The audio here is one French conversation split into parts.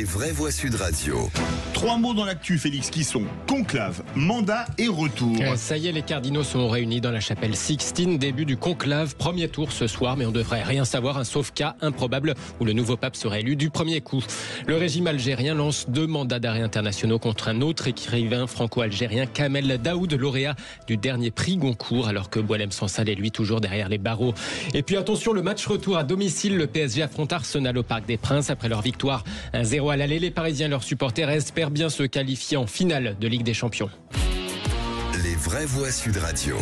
Les vraies voix Sud Radio. 3 mots dans l'actu, Félix, qui sont conclave, mandat et retour. Ça y est, les cardinaux sont réunis dans la chapelle Sixtine. Début du conclave, premier tour ce soir, mais on devrait rien savoir, sauf cas improbable où le nouveau pape serait élu du premier coup. Le régime algérien lance 2 mandats d'arrêt internationaux contre un autre écrivain franco-algérien, Kamel Daoud, lauréat du dernier prix Goncourt, alors que Boualem Sansal est lui toujours derrière les barreaux. Et puis attention, le match retour à domicile. Le PSG affronte Arsenal au Parc des Princes. Après leur victoire 1-0 à l'aller, les Parisiens et leurs supporters espèrent bien se qualifier en finale de Ligue des Champions. Les vraies voix Sud Radio.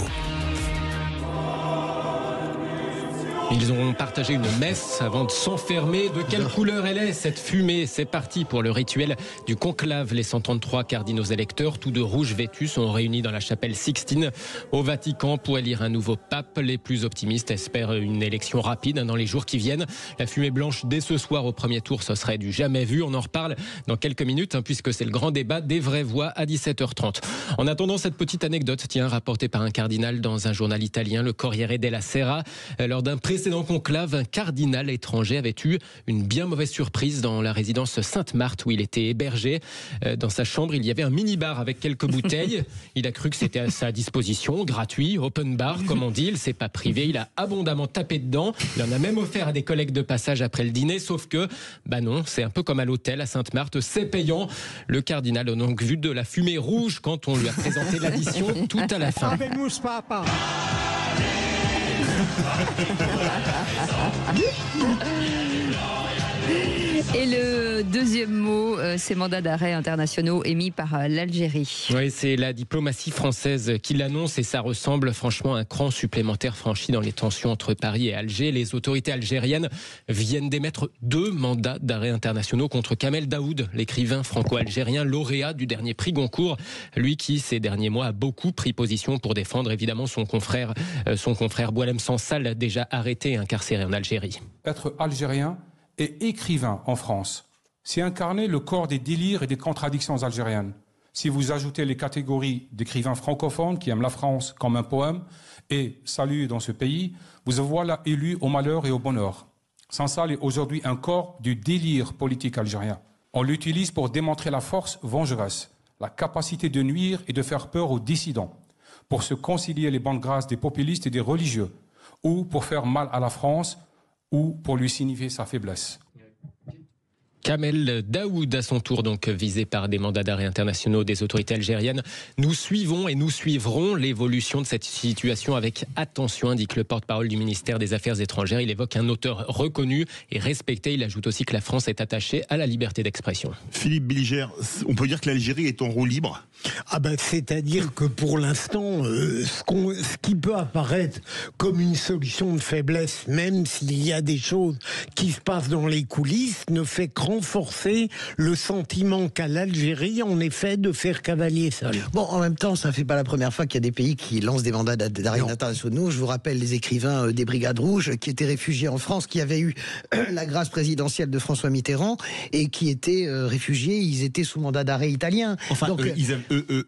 Ils ont partagé une messe avant de s'enfermer. De quelle couleur elle est, cette fumée? C'est parti pour le rituel du conclave. Les 133 cardinaux électeurs, tous de rouge vêtus, sont réunis dans la chapelle Sixtine au Vatican pour élire un nouveau pape. Les plus optimistes espèrent une élection rapide dans les jours qui viennent. La fumée blanche dès ce soir au premier tour, ce serait du jamais vu. On en reparle dans quelques minutes, puisque c'est le grand débat des vraies voix à 17h30. En attendant, cette petite anecdote, rapportée par un cardinal dans un journal italien, le Corriere della Sera, lors d'un précédent conclave, un cardinal étranger avait eu une bien mauvaise surprise dans la résidence Sainte-Marthe où il était hébergé. Dans sa chambre, il y avait un mini-bar avec quelques bouteilles. Il a cru que c'était à sa disposition, gratuit, open bar, comme on dit. Il s'est pas privé, il a abondamment tapé dedans. Il en a même offert à des collègues de passage après le dîner, sauf que, non, c'est un peu comme à l'hôtel à Sainte-Marthe, c'est payant. Le cardinal a donc vu de la fumée rouge quand on lui a présenté l'addition tout à la fin. Et le deuxième mot, c'est mandat d'arrêt internationaux émis par l'Algérie. Oui, c'est la diplomatie française qui l'annonce et ça ressemble franchement à un cran supplémentaire franchi dans les tensions entre Paris et Alger. Les autorités algériennes viennent d'émettre 2 mandats d'arrêt internationaux contre Kamel Daoud, l'écrivain franco-algérien lauréat du dernier prix Goncourt. Lui qui, ces derniers mois, a beaucoup pris position pour défendre évidemment son confrère Boualem Sansal, déjà arrêté et incarcéré en Algérie. Être algérien et écrivain en France, c'est incarner le corps des délires et des contradictions algériennes. Si vous ajoutez les catégories d'écrivains francophones qui aiment la France comme un poème et saluent dans ce pays, vous voilà élu au malheur et au bonheur. Sansal est aujourd'hui un corps du délire politique algérien. On l'utilise pour démontrer la force vengeresse, la capacité de nuire et de faire peur aux dissidents, pour se concilier les bandes grasses des populistes et des religieux, ou pour faire mal à la France, ou pour lui signifier sa faiblesse. Kamel Daoud, à son tour, donc visé par des mandats d'arrêt internationaux des autorités algériennes. Nous suivons et nous suivrons l'évolution de cette situation avec attention, indique le porte-parole du ministère des Affaires étrangères. Il évoque un auteur reconnu et respecté. Il ajoute aussi que la France est attachée à la liberté d'expression. Philippe Billiger, on peut dire que l'Algérie est en roue libre? C'est-à-dire que pour l'instant, ce qui peut apparaître comme une solution de faiblesse, même s'il y a des choses qui se passent dans les coulisses, ne fait que renforcer le sentiment qu'a l'Algérie, en effet, de faire cavalier seul. Bon, en même temps, ça ne fait pas la première fois qu'il y a des pays qui lancent des mandats d'arrêt internationaux. Je vous rappelle les écrivains des Brigades Rouges qui étaient réfugiés en France, qui avaient eu la grâce présidentielle de François Mitterrand et qui étaient réfugiés. Ils étaient sous mandat d'arrêt italien. Enfin, donc,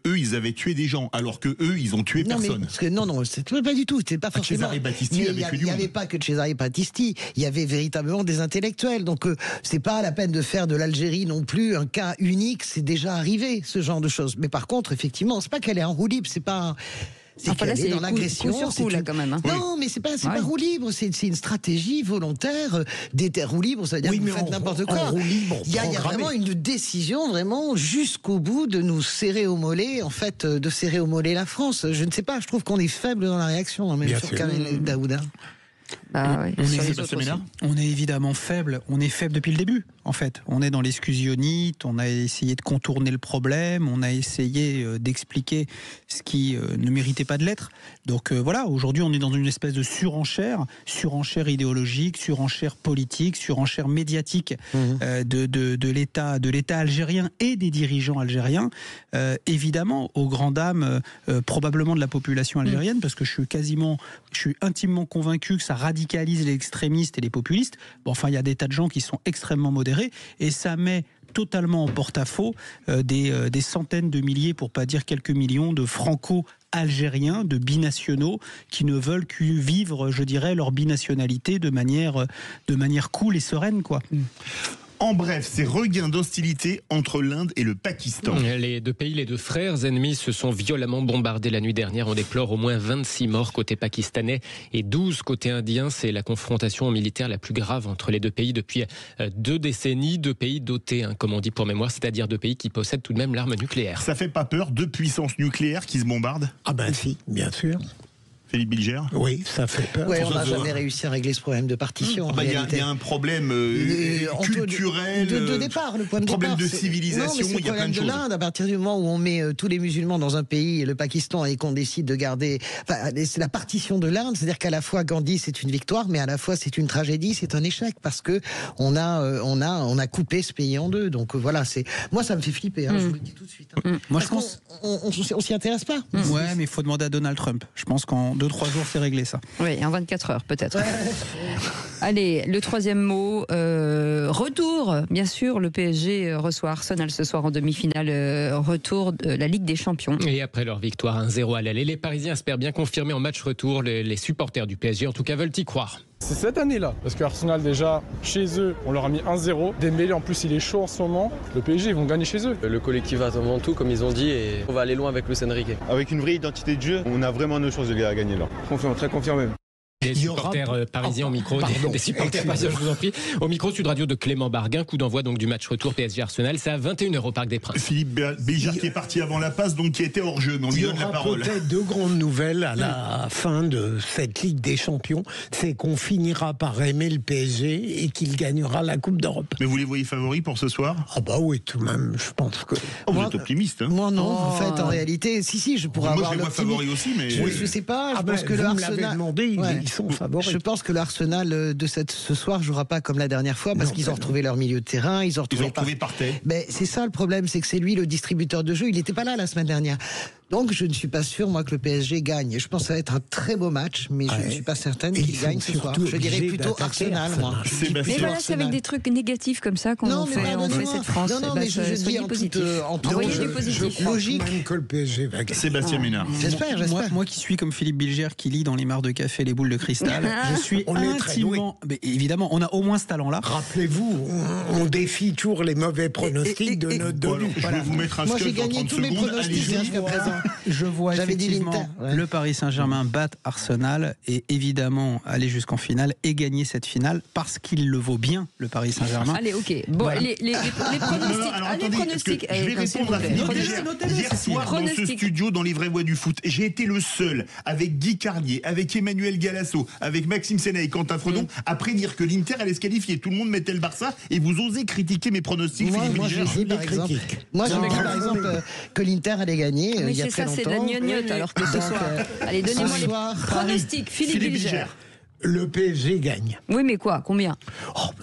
ils avaient tué des gens, alors que eux, ils ont tué personne. Non, c'était pas du tout. C'était pas forcément. Cesare Battisti avait tué du monde. Il n'y avait pas que Cesare Battisti. Il y avait véritablement des intellectuels. Donc, c'est pas la peine de faire de l'Algérie non plus un cas unique. C'est déjà arrivé, ce genre de choses. Mais par contre, effectivement, c'est pas qu'elle est en roue libre. C'est pas. C'est qu'elle est dans l'agression. Coup sur coup, là, quand même. Non, mais c'est pas roue libre. C'est une stratégie volontaire. Roue libre, ça veut dire que vous faites n'importe quoi. Il y a vraiment une décision, vraiment, jusqu'au bout, de nous serrer au mollet, en fait, de serrer au mollet la France. Je ne sais pas, je trouve qu'on est faible dans la réaction, même sur Kamel Daoud. On est évidemment faible. On est faible depuis le début, en fait. On est dans l'exclusionnite, on a essayé de contourner le problème, on a essayé d'expliquer ce qui ne méritait pas de l'être. Donc voilà, aujourd'hui on est dans une espèce de surenchère idéologique, surenchère politique, surenchère médiatique de l'État algérien et des dirigeants algériens. Évidemment, aux grandes dames, probablement de la population algérienne, parce que je suis intimement convaincu que ça radicalise les extrémistes et les populistes. Bon, enfin, il y a des tas de gens qui sont extrêmement modérés et ça met totalement en porte-à-faux des centaines de milliers, pour pas dire quelques millions, de franco-algériens, de binationaux qui ne veulent que vivre, je dirais, leur binationalité de manière cool et sereine, quoi. En bref, ces regains d'hostilité entre l'Inde et le Pakistan. Les deux pays, les deux frères ennemis se sont violemment bombardés la nuit dernière. On déplore au moins 26 morts côté pakistanais et 12 côté indien. C'est la confrontation militaire la plus grave entre les deux pays depuis 2 décennies. 2 pays dotés, comme on dit pour mémoire, c'est-à-dire 2 pays qui possèdent tout de même l'arme nucléaire. Ça fait pas peur, 2 puissances nucléaires qui se bombardent? Ah ben si, bien sûr. Philippe Bilger? Oui, ça fait peur. Ouais, on n'a jamais réussi à régler ce problème de partition. Il y a un problème culturel, de départ, le point de problème départ, de civilisation, il y a plein de choses. L'Inde, à partir du moment où on met tous les musulmans dans un pays, le Pakistan, et qu'on décide de garder, c'est la partition de l'Inde, c'est-à-dire qu'à la fois Gandhi c'est une victoire, mais à la fois c'est une tragédie, c'est un échec parce que on a coupé ce pays en deux. Donc voilà, moi ça me fait flipper, je vous le dis tout de suite. Moi je pense on s'y intéresse pas. Ouais, mais il faut demander à Donald Trump. Je pense qu'en 2-3 jours c'est réglé ça. Oui, en 24 heures peut-être. Allez, le troisième mot, retour. Bien sûr, le PSG reçoit Arsenal ce soir en demi-finale, retour de la Ligue des Champions. Et après leur victoire 1-0 à l'aller, les Parisiens espèrent bien confirmer en match retour. Les supporters du PSG, en tout cas, veulent y croire. C'est cette année-là, parce que Arsenal déjà, chez eux, on leur a mis 1-0. Dembélé en plus il est chaud en ce moment, le PSG ils vont gagner chez eux. Le collectif attend tout comme ils ont dit et on va aller loin avec Luis Enrique. Avec une vraie identité de jeu, on a vraiment nos chances de gagner là. Confirme, très confirmé. Des supporters parisiens au micro, des supporters parisiens, je vous en prie. Au micro Sud Radio de Clément Barguin, coup d'envoi donc du match retour PSG Arsenal, c'est à 21h au Parc des Princes. Philippe Bilger qui est parti avant la passe, donc qui était hors jeu, mais on lui donne la parole. Il y aura peut-être 2 grandes nouvelles à la fin de cette Ligue des Champions, c'est qu'on finira par aimer le PSG et qu'il gagnera la Coupe d'Europe. Mais vous les voyez favoris pour ce soir? Ah bah oui, tout de même, je pense que... Vous êtes optimiste, hein? Moi non, en fait, en réalité, si, je pourrais avoir l'optimisme. Moi je les vois favoris aussi, mais... Je sais pas, je pense que vous le me l'avez demandé, ils sont favoris. Je pense que l'Arsenal de ce soir jouera pas comme la dernière fois parce qu'ils ont retrouvé leur milieu de terrain, ils ont retrouvé Partey. Mais c'est ça le problème, c'est que c'est lui le distributeur de jeu. Il n'était pas là la semaine dernière. Donc je ne suis pas sûr moi que le PSG gagne. Je pense que ça va être un très beau match, mais je ne suis pas certaine qu'il gagne ce soir. Je dirais plutôt Arsenal, moi. Mais voilà, c'est avec des trucs négatifs comme ça qu'on fait cette France. Non, mais je dis en toute logique que le PSG va gagner. Sébastien Ménard. J'espère. Moi qui suis comme Philippe Bilger qui lit dans les mares de café les boules de cristal, je suis intimement... Mais évidemment, on a au moins ce talent-là. Rappelez-vous, on défie toujours les mauvais pronostics de notre demi. Je vais vous mettre un Moi scope j'ai gagné dans 30 tous mes secondes. pronostics jusqu'à présent. Je vois effectivement le Paris Saint-Germain battre Arsenal et évidemment aller jusqu'en finale et gagner cette finale parce qu'il le vaut bien, le Paris Saint-Germain. Allez, ok. Bon, voilà. les pronostics. Je vais répondre à Philippe Bilger. Hier soir, dans ce studio, dans les vraies voix du foot, j'ai été le seul, avec Guy Carlier, avec Emmanuel Galasso, avec Maxime Sénat et Quentin Fredon, à prédire que l'Inter allait se qualifier. Tout le monde mettait le Barça et vous osez critiquer mes pronostics, Philippe Bilger. Moi, j'ai dit par exemple que l'Inter allait gagner. Mais c'est ça, c'est de la gnognotte, alors que ce soir. Allez, donnez-moi les pronostics, Philippe Bilger. Le PSG gagne. Oui, mais quoi? Combien?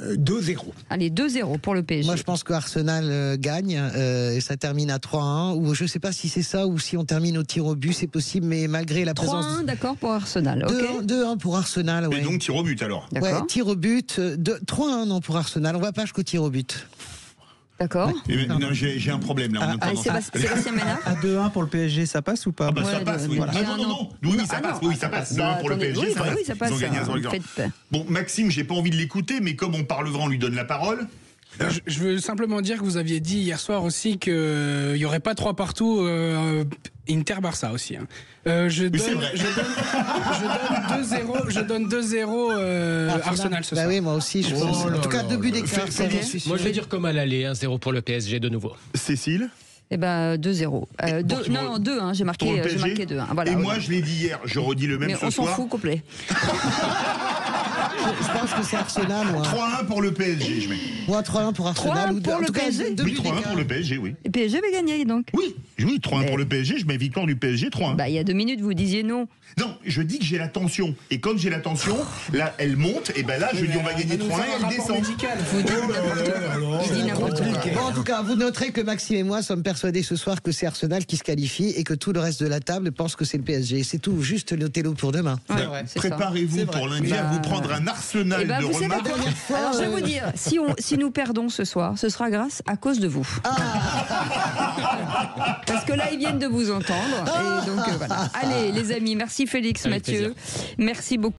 2-0. Allez, 2-0 pour le PSG. Moi, je pense que Arsenal gagne et ça termine à 3-1. Ou je ne sais pas si c'est ça ou si on termine au tir au but, c'est possible, mais malgré la présence. 3-1, d'accord, pour Arsenal. 2-1 pour Arsenal. Et donc tir au but alors. Ouais, tir au but. 3-1 non pour Arsenal. On va pas jusqu'au tir au but. D'accord. Non, j'ai un problème là. Sébastien Ménard. À 2-1 pour le PSG, ça passe ou pas? Ah bah ça passe, oui. Non. Oui, ça passe. Oui, ça passe. 2-1 pour le PSG, ça passe. Ils ont gagné à 0. Bon, Maxime, j'ai pas envie de l'écouter, mais comme on parle vrai, on lui donne la parole. Je veux simplement dire que vous aviez dit hier soir aussi qu'il n'y aurait pas 3 partout Inter-Barça aussi. Hein. Je donne 2-0 Arsenal ce soir. Oui, moi aussi. En tout cas, 2 buts d'écart. Moi, je vais dire comme à l'aller, 1-0 pour le PSG de nouveau. Cécile? Eh ben 2-0. 2-1, j'ai marqué 2-1. Voilà, et moi, je l'ai dit hier, je redis le même ce soir. On s'en fout complet. Je pense que c'est Arsenal. 3-1 pour le PSG, je mets. Moi, 3-1 pour Arsenal. 3-1 pour le PSG. Oui, 3-1 pour le PSG, oui. Le PSG va gagner donc. Oui, 3-1 pour le PSG, je mets victoire du PSG, 3-1. Bah, il y a 2 minutes, vous disiez non. Non, je dis que j'ai la tension. Et quand j'ai la tension, là, elle monte, et ben là, je dis on va gagner 3-1 et elle descend. Vous dites n'importe quoi. Bon, en tout cas, vous noterez que Maxime et moi sommes persuadés ce soir que c'est Arsenal qui se qualifie et que tout le reste de la table pense que c'est le PSG. C'est tout, juste notez-le pour demain. Préparez-vous pour lundi à vous prendre un arsenal de remarques. Alors, je vais vous dire, si nous perdons ce soir, ce sera à cause de vous. Parce que là, ils viennent de vous entendre. Et donc, voilà. Allez, les amis, merci Félix, Mathieu. Merci beaucoup.